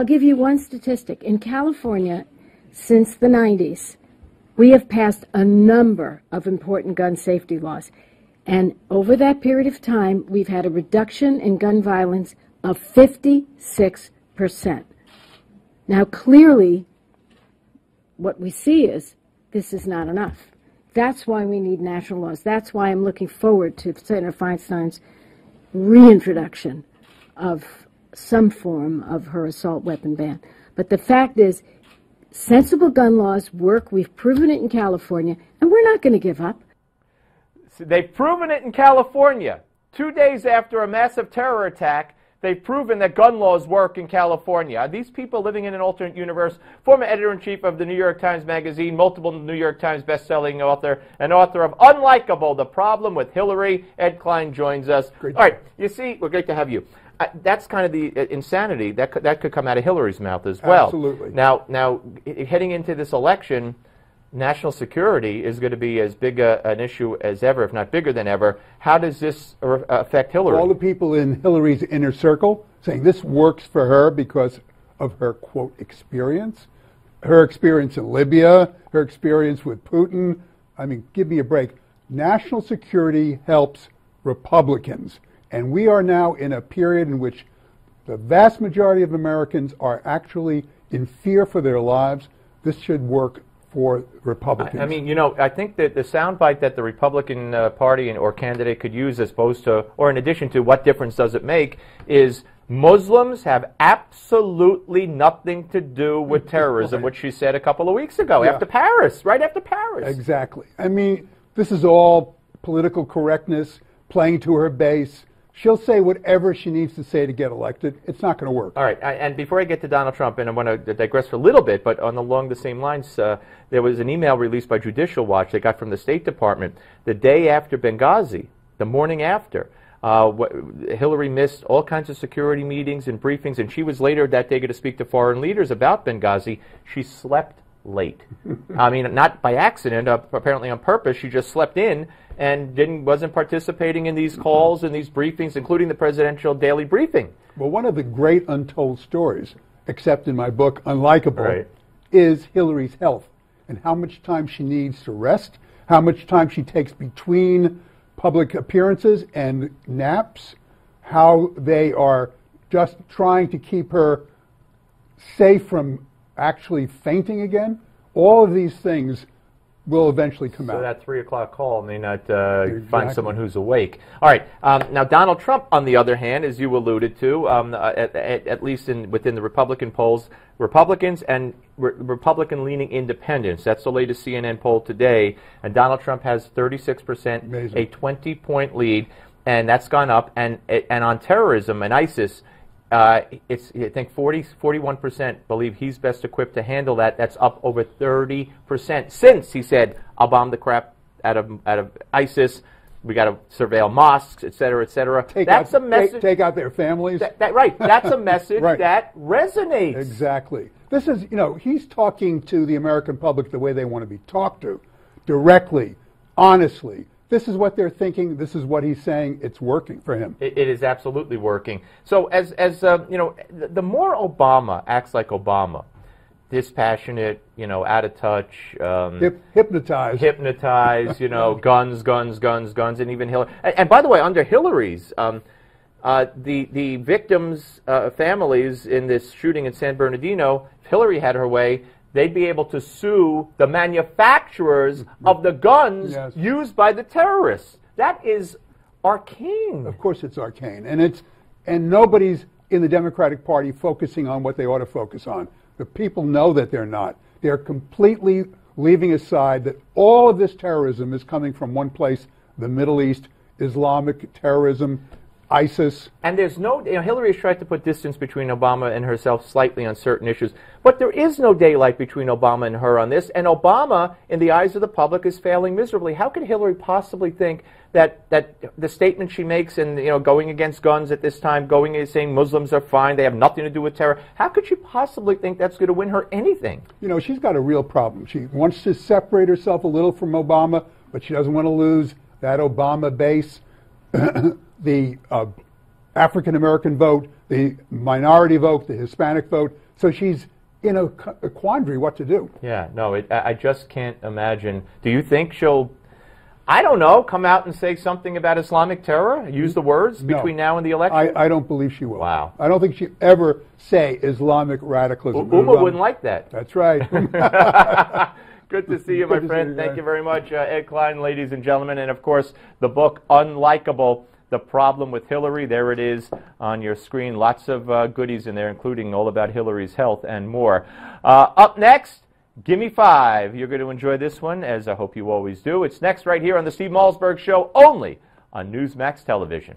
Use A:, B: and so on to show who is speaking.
A: I'll give you one statistic. In California, since the 90s, we have passed a number of important gun safety laws. And over that period of time, we've had a reduction in gun violence of 56%. Now, clearly, what we see is this is not enough. That's why we need national laws. That's why I'm looking forward to Senator Feinstein's reintroduction of some form of her assault weapon ban. But the fact is, sensible gun laws work. We've proven it in California, and we're not going to give up.
B: So they've proven it in California. 2 days after a massive terror attack, they've proven that gun laws work in California. Are these people living in an alternate universe? Former editor-in-chief of the New York Times Magazine, multiple New York Times best-selling author, and author of Unlikeable, The Problem with Hillary. Ed Klein joins us.
C: Great.
B: All right, you see, we're great to have you. That's kind of the insanity that could come out of Hillary's mouth as well.
C: Absolutely.
B: Now, heading into this election, national security is going to be as big an issue as ever, if not bigger than ever. How does this affect Hillary?
C: All the people in Hillary's inner circle saying this works for her because of her, quote, experience. Her experience in Libya, her experience with Putin. I mean, give me a break. National security helps Republicans. And we are now in a period in which the vast majority of Americans are actually in fear for their lives. This should work for Republicans.
B: I mean, you know, I think that the soundbite that the Republican Party or candidate could use as opposed to, or in addition to what difference does it make, is Muslims have absolutely nothing to do with terrorism, which she said a couple of weeks ago, after Paris, right after Paris.
C: Exactly. I mean, this is all political correctness, playing to her base. She'll say whatever she needs to say to get elected. It's not going to work.
B: All right, and before I get to Donald Trump, and I want to digress for a little bit, but along the same lines, there was an email released by Judicial Watch they got from the State Department the day after Benghazi, the morning after. Hillary missed all kinds of security meetings and briefings, and she was later that day going to speak to foreign leaders about Benghazi. She slept late. I mean, not by accident, apparently on purpose. She just slept in and wasn't participating in these calls and these briefings, including the presidential daily briefing.
C: Well, one of the great untold stories, except in my book, Unlikeable,
B: Right.
C: is Hillary's health and how much time she needs to rest, how much time she takes between public appearances and naps, how they are just trying to keep her safe from actually fainting again. All of these things will eventually come out.
B: So that 3 o'clock call may not find someone who's awake. All right. Now, Donald Trump, on the other hand, as you alluded to, at least within the Republican polls, Republicans and Republican-leaning independents. That's the latest CNN poll today. And Donald Trump has 36%,
C: Amazing.
B: a 20-point lead, and that's gone up. And on terrorism and ISIS, it's, I think 41% believe he's best equipped to handle that. That's up over 30% since he said, "I'll bomb the crap out of ISIS. We got to surveil mosques, et cetera, et cetera." That's a message.
C: Take out their families.
B: Right. That's a message
C: Right.
B: that resonates.
C: Exactly. This is, he's talking to the American public the way they want to be talked to, directly, honestly. This is what they're thinking. This is what he's saying. It's working for him.
B: It is absolutely working. So, as the more Obama acts like Obama, dispassionate, out of touch,
C: Hypnotized,
B: guns, and even Hillary. And by the way, under Hillary's, the victims' families in this shooting in San Bernardino, if Hillary had her way, they'd be able to sue the manufacturers of the guns used by the terrorists. That is arcane.
C: Of course it's arcane. And nobody's in the Democratic Party focusing on what they ought to focus on. The people know that they're not. They're completely leaving aside that all of this terrorism is coming from one place, the Middle East, Islamic terrorism, ISIS.
B: And there's no, Hillary has tried to put distance between Obama and herself slightly on certain issues, but there is no daylight between Obama and her on this, and Obama, in the eyes of the public, is failing miserably. How could Hillary possibly think that the statement she makes and, going against guns at this time, going and saying Muslims are fine, they have nothing to do with terror, how could she possibly think that's going to win her anything?
C: She's got a real problem. She wants to separate herself a little from Obama, but she doesn't want to lose that Obama base. The African-American vote, the minority vote, the Hispanic vote. So she's in a quandary what to do.
B: Yeah, no, I just can't imagine. Do you think she'll, I don't know, come out and say something about Islamic terror? Use the words between now and the election?
C: I don't believe she will.
B: Wow.
C: I don't think she'll ever say Islamic radicalism.
B: Uma wouldn't like that.
C: That's right.
B: Good to see you, my friend. Thank you very much, Ed Klein, ladies and gentlemen. And, of course, the book, Unlikeable, The Problem with Hillary. There it is on your screen. Lots of goodies in there, including all about Hillary's health and more. Up next, Gimme 5. You're going to enjoy this one, as I hope you always do. It's next right here on the Steve Malzberg Show, only on Newsmax Television.